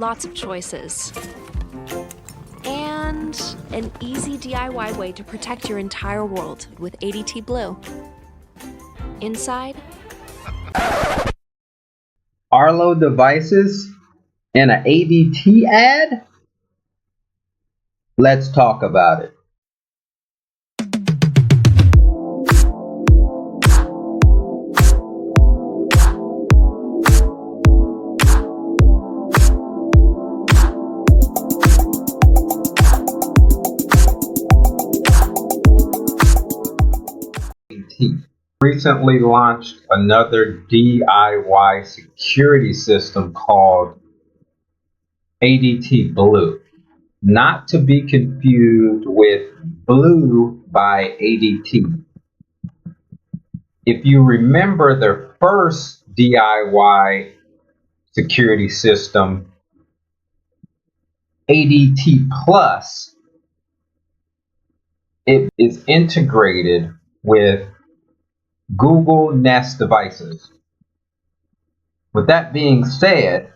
lots of choices, and an easy DIY way to protect your entire world with ADT Blu. Inside, Arlo devices and an ADT ad? Let's talk about it. ADT recently launched another DIY security system called ADT Blu, not to be confused with Blue by ADT. If you remember their first DIY security system, ADT Plus, it is integrated with Google Nest devices. With that being said,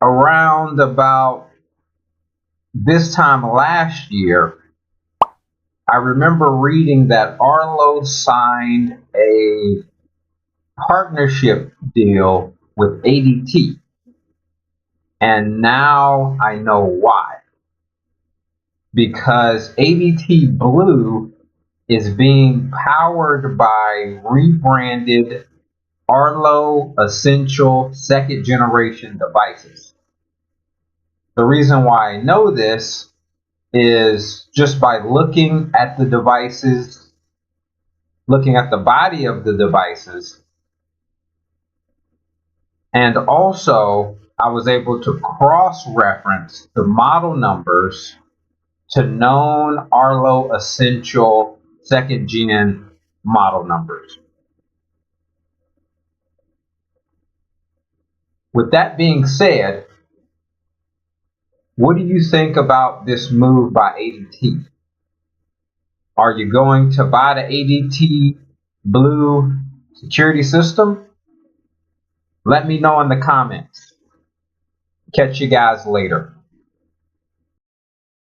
around about this time last year, I remember reading that Arlo signed a partnership deal with ADT, and now I know why. Because ADT Blu is being powered by rebranded ARLO Essential second generation devices. The reason why I know this is just by looking at the devices, looking at the body of the devices, and also I was able to cross-reference the model numbers to known ARLO Essential second gen model numbers. With that being said, what do you think about this move by ADT? Are you going to buy the ADT Blu security system? Let me know in the comments. Catch you guys later.